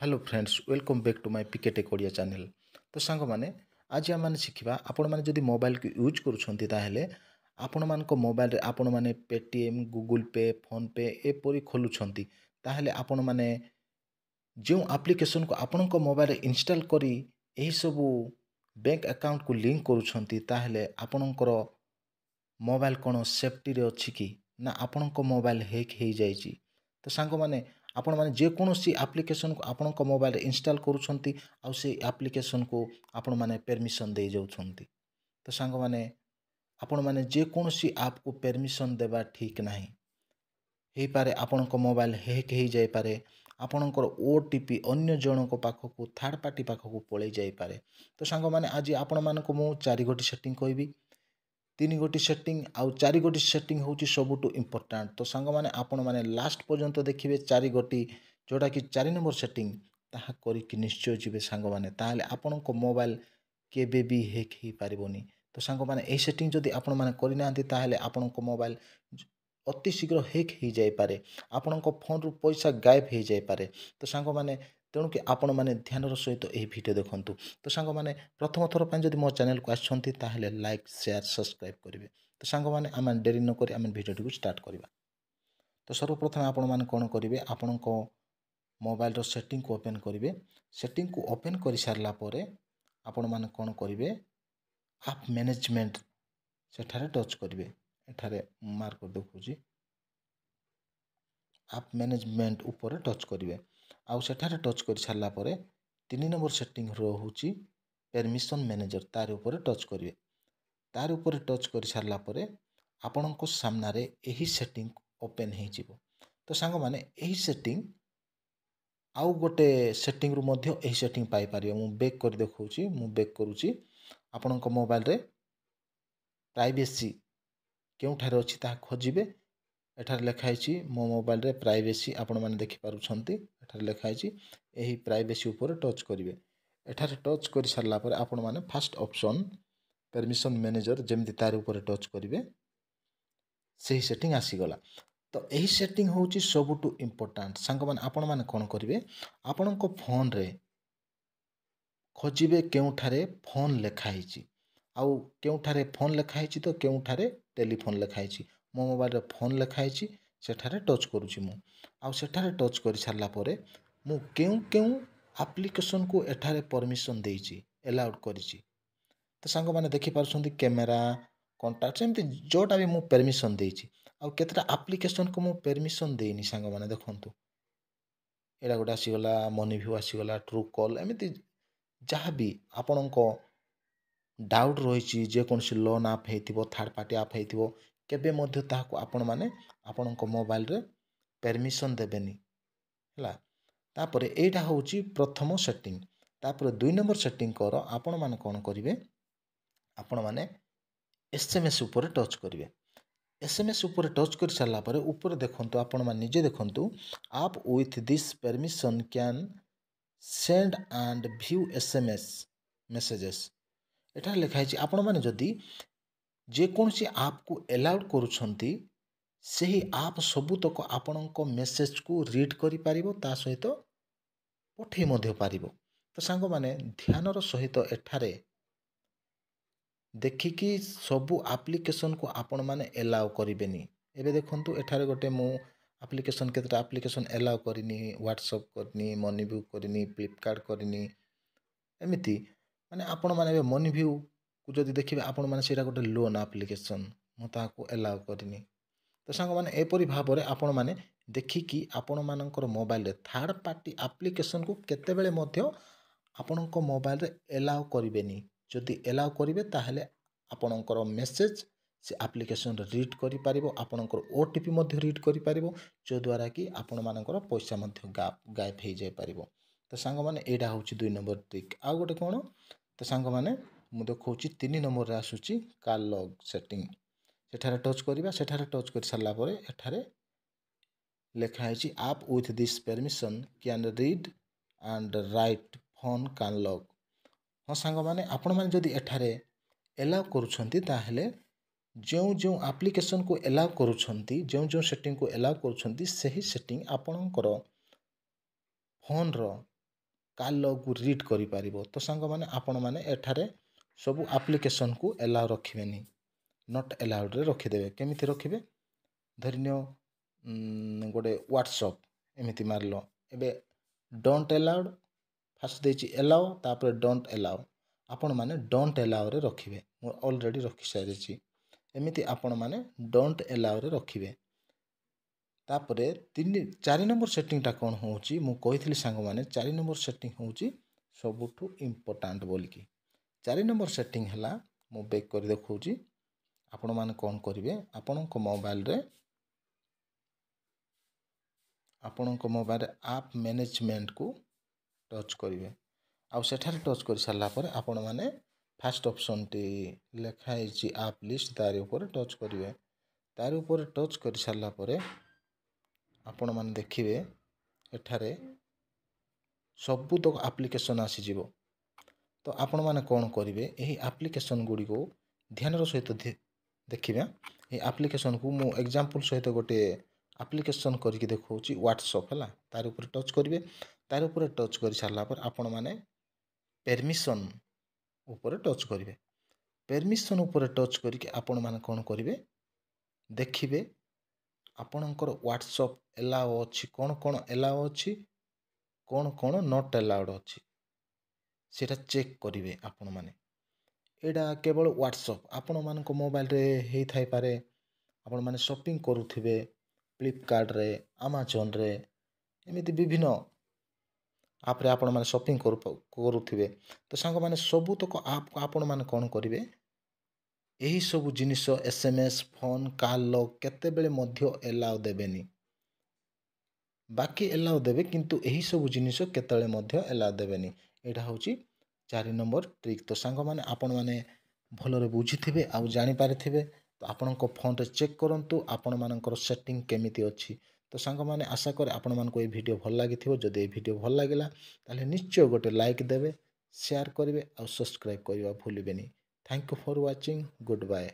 Hello friends welcome back to my PK tech Odia channel. तो song माने आज आम मैंने शिखा आपण मैंने जदि मोबाइल को यूज करुँच ताहले आपण मान मोबाइल रे आपण मैंने पेटीएम गूगल पे फोन पे एपरी खोलुंट ताहले आपण मैंने जो एप्लिकेशन को आपण मोबाइल रे इंस्टॉल करी एही सबू बैंक अकाउंट को लिंक करुँच ताहले आपणकर मोबाइल कौन सेफ्टी रे अच्छी कि ना आपण मोबाइल हैक हो जाइए। तो सांग माने आपण माने जेकोसी एप्लिकेशन को आपण मोबाइल इंस्टॉल करुँच आउ से एप्लिकेशन को आपण माने परमिशन दे जाउछंती। तो सांग माने आपण माने जेकोसी ऐप को परमिशन देबा ठीक नहीं हो पारे आपण मोबाइल हैक हो जाए पारे आपणकर ओटीपी अन्य जनक पाखक थर्ड पार्टी पाखक पलि जाए पारे। तो सांग माने आज आपण मानक मु 4 गोटी सेटिंग कहबी 3 गोटी सेटिंग आउ 4 गोटी सेटिंग होची सबुठु इम्पोर्टाट। तो सांग माने आपण माने लास्ट पर्यंत देखिए 4 गोटी जोटा कि 4 नंबर सेटिंग ताहा करिक निश्चय जीवे सांग माने ताहले आपण मोबाइल केबे भी हैक हो पारिबोनी। तो सांग माने ए सेटिंग जदि आपण माने करि नाहंती ताहले आपण मोबाइल अति शीघ्र हैक हो जाए पारे आपण फोन रु पैसा गायब हो जाए पारे। तो सांग माने तेणु कि आपण माने ध्यानर सहित यह वीडियो देखंतु। तो सांग माने प्रथम थर पर जदि मो चैनल को आछंती ताहले लाइक शेयर सब्सक्राइब करेंगे। तो सांग माने आम डेरी न करी आम वीडियो को स्टार्ट करवा। तो सर्वप्रथम आपण माने कौन करेंगे आपण मोबाइल रो सेटिंग को ओपन करेंगे। सेटिंग को ओपन कर सारा पर आपण माने कौन करेंगे ऐप मैनेजमेंट सेठारे टच करेंगे। एठारे मार्क कर देखुची ऐप मैनेजमेंट ऊपर टच करेंगे आउ सेठारे टच कर सारा पर 3 नंबर सेटिंग रोचे परमिशन मैनेजर तार ऊपर टच करेंगे। तार ऊपर टच कर सारा पर आपण सामने यही सेटिंग ओपन हो। तो सांग माने यही सेटिंग आउ गोटे सेटिंग रु मध्य यही सेटिंग पाई पारियो। मु बैक कर देखौची मु बैक करूची आपण मोबाइल रे प्राइवेसी केउठारे अछि ता खोजिबे। एठार लिखाई मो मोबाइल रे प्राइवेसी आपण माने देखि पारुछंती एठार लिखाई एही प्राइवेसी ऊपर टच करिवे। एठार टच कर सारा पर आपण माने फर्स्ट ऑप्शन परमिशन मैनेजर जेमती तार ऊपर टच करिवे सही सेटिंग आसीगला। तो यही सेटिंग होची सबुठु इम्पोर्टाट। सांग माने आपण माने कोन करिवे आपण फोन रे खोजिबे केउठारे फोन लिखाई आउ केउठारे फोन लिखाई तो केउठारे टेलीफोन लिखाई। मो मोबाइल रे फोन लिखाई सेठारे टच करुची मु आउ सेठारे टच कर सारा पर मु केउ केउ एप्लिकेशन को एठारे परमिशन देइची अलाउड करिची। तो सांग माने देखि पारुछंती कैमेरा कॉन्टैक्ट एमती जोटा भी मु परमिशन देइची आउ केतटा एप्लिकेशन को मु परमिशन देइनी। सांग माने देखंतु एडा गोटे आसीगला मनी व्यू आसीगला ट्रू कॉल एमती जहाँ भी आपणको डाउट रही जेकोसी लोन आप हो थर्ड पार्टी आप हो केबे मध्य ताहाको आपण माने आपणको मोबाइल रे परमिशन देबेनी हला। तापर एटा होची प्रथम सेटिंग। तापर 2 नंबर सेटिंग कर आपण माने कोन करिवे आपण माने एसएमएस ऊपर टच करिवे। एसएमएस ऊपर टच कर सारा पर ऊपर देखंतु आपण माने निजे देखंतु आप with this permission can send and view SMS messages. एठार लिखाई आपण माने जदि जेकोसी ऐप को अलाउड करुछंती सही ऐप सबुतक आपणक मेसेज को रीड करि पारिबो ता सहित पठेई मध्य पारिबो। तो सांग माने ध्यानर सहित एठारे देखिकी सबु एप्लिकेशन को आपण माने अलाउ करिवेनी। एबे देखंतु एठारे गोटे मु एप्लिकेशन केतटा एप्लिकेशन अलाउ करिनी व्हाट्सएप करिनी मनी व्यू करिनी फ्लिपकार्ट करिनी एमिति माने आपण माने मनी व्यू को जदि देखिबे आपण माने सेटा गोटे लोन एप्लिकेशन मु ताको अलाउ करिनी। तो सांग माने एपरि भाव रे आपण माने देखिकी आपण मानकर मोबाइल रे थर्ड पार्टी एप्लिकेशन को केतेबेले मध्य आपणको मोबाइल रे अलाउ करिवेनी। जदि अलाउ करिवे ताहले आपणकर मेसेज से एप्लिकेशन रीड करि पारिबो आपणकर ओटीपी मध्य रीड करि पारिबो जो द्वारा कि आपण मानकर पैसा मध्य गायब हो जाए पारिबो। तो सांग माने एडा होची 2 नंबर ट्रिक। आ गोटे कोन तो सांग माने मु देखौची 3 नंबर रे आसुची कॉल लॉग सेटिंग। सेठारे टच करिबा सेठारे टच कर सारला परे एठारे लेखा है आप with this permission can read and right phone can log. हाँ सांग माने आपण माने जदि एठारे अलाउ करुछंती ताहले जो जो एप्लिकेशन को अलाउ करुछंती जो जो सेटिंग को अलाउ करुछंती सही सेटिंग आपणकर फोन रो କାଲ୍ ଲଗ୍କୁ ରିଡ୍ କରିପାରିବ। ତ ସାଙ୍ଗମାନେ ଆପଣମାନେ ଏଠାରେ ସବୁ ଆପ୍ଲିକେସନ୍କୁ ଏଲାଉ ରଖିବେନି, ନଟ୍ ଏଲାଉଡ଼୍ରେ ରଖିଦେବେ। କେମିତି ରଖିବେ? ଧରିନିଅ ଗୋଟେ ହ୍ୱାଟ୍ସଅପ୍ ଏମିତି ମାରିଲ, ଏବେ ଡୋଣ୍ଟ ଏଲାଉଡ଼୍ ଫାଷ୍ଟ ଦେଇଛି ଏଲାଉ, ତାପରେ ଡୋଣ୍ଟ ଏଲାଉ। ଆପଣମାନେ ଡୋଣ୍ଟ ଏଲାଉରେ ରଖିବେ। ମୁଁ ଅଲରେଡ଼ି ରଖିସାରିଛି। ଏମିତି ଆପଣମାନେ ଡୋଣ୍ଟ ଏଲାଉରେ ରଖିବେ। ତାପରେ 4 ନମ୍ବର ସେଟିଂଟା କ'ଣ ହେଉଛି, ମୁଁ କହିଥିଲି ସାଙ୍ଗମାନେ 4 ନମ୍ବର ସେଟିଂ ହେଉଛି ସବୁଠୁ ଇମ୍ପୋର୍ଟାଣ୍ଟ ବୋଲିକି। 4 ନମ୍ବର ସେଟିଂ ହେଲା, ମୁଁ ବେକ୍ କରି ଦେଖାଉଛି। ଆପଣମାନେ କ'ଣ କରିବେ, ଆପଣଙ୍କ ମୋବାଇଲରେ ଆପ୍ ମ୍ୟାନେଜମେଣ୍ଟକୁ ଟଚ୍ କରିବେ। ଆଉ ସେଠାରେ ଟଚ୍ କରିସାରିଲା ପରେ ଆପଣମାନେ ଫାଷ୍ଟ ଅପସନ୍ଟି ଲେଖା ହେଇଛି ଆପ୍ ଲିଷ୍ଟ, ତାରି ଉପରେ ଟଚ୍ କରିବେ। ତାରି ଉପରେ ଟଚ୍ କରିସାରିଲା ପରେ ଆପଣମାନେ ଦେଖିବେ ଏଠାରେ ସବୁତକ ଆପ୍ଲିକେସନ୍ ଆସିଯିବ। ତ ଆପଣମାନେ କ'ଣ କରିବେ, ଏହି ଆପ୍ଲିକେସନ୍ ଗୁଡ଼ିକୁ ଧ୍ୟାନର ସହିତ ଦେଖିବେ। ଏହି ଆପ୍ଲିକେସନ୍କୁ ମୁଁ ଏକ୍ଜାମ୍ପଲ୍ ସହିତ ଗୋଟେ ଆପ୍ଲିକେସନ୍ କରିକି ଦେଖାଉଛି, ହ୍ୱାଟ୍ସଅପ୍ ହେଲା। ତାର ଉପରେ ଟଚ୍ କରିବେ। ତାର ଉପରେ ଟଚ୍ କରିସାରିଲା ପରେ ଆପଣମାନେ ପରମିଶନ୍ ଉପରେ ଟଚ୍ କରିବେ। ପରମିଶନ୍ ଉପରେ ଟଚ୍ କରିକି ଆପଣମାନେ କ'ଣ କରିବେ, ଦେଖିବେ ଆପଣଙ୍କର ହ୍ୱାଟ୍ସଅପ୍ ଏଲାଉ ଅଛି, କ'ଣ କ'ଣ ଏଲାଉ ଅଛି, କ'ଣ କ'ଣ ନଟ୍ ଏଲାଉଡ଼୍ ଅଛି, ସେଇଟା ଚେକ୍ କରିବେ ଆପଣମାନେ। ଏଇଟା କେବଳ ହ୍ୱାଟ୍ସଅପ୍ ଆପଣମାନଙ୍କ ମୋବାଇଲରେ ହେଇଥାଇପାରେ। ଆପଣମାନେ ସପିଂ କରୁଥିବେ ଫ୍ଲିପକାର୍ଟରେ, ଆମାଜନରେ, ଏମିତି ବିଭିନ୍ନ ଆପ୍ରେ ଆପଣମାନେ ସପିଂ କରୁଥିବେ। ତ ସାଙ୍ଗମାନେ ସବୁତକ ଆପ୍କୁ ଆପଣମାନେ କ'ଣ କରିବେ, ଏହିସବୁ ଜିନିଷ SMS, ଫୋନ୍, କାଲ୍ ଲଗ୍ କେତେବେଳେ ମଧ୍ୟ ଏଲାଉ ଦେବେନି। ବାକି ଏଲାଉ ଦେବେ, କିନ୍ତୁ ଏହିସବୁ ଜିନିଷ କେତେବେଳେ ମଧ୍ୟ ଏଲାଉ ଦେବେନି। ଏଇଟା ହେଉଛି 4 ନମ୍ବର ଟ୍ରିକ୍। ତ ସାଙ୍ଗମାନେ ଆପଣମାନେ ଭଲରେ ବୁଝିଥିବେ ଆଉ ଜାଣିପାରିଥିବେ। ତ ଆପଣଙ୍କ ଫୋନ୍ରେ ଚେକ୍ କରନ୍ତୁ ଆପଣମାନଙ୍କର ସେଟିଂ କେମିତି ଅଛି। ତ ସାଙ୍ଗମାନେ ଆଶା କରେ ଆପଣମାନଙ୍କୁ এই ଭିଡ଼ିଓ ଭଲ ଲାଗିଥିବ। ଯଦି এই ଭିଡ଼ିଓ ଭଲ ଲାଗିଲା ତାହେଲେ ନିଶ୍ଚୟ ଗୋଟେ ଲାଇକ୍ ଦେବେ, ସେୟାର କରିବେ ଆଉ ସବସ୍କ୍ରାଇବ୍ କରିବା ଭୁଲିବେନି। Thank you for watching. Good bye.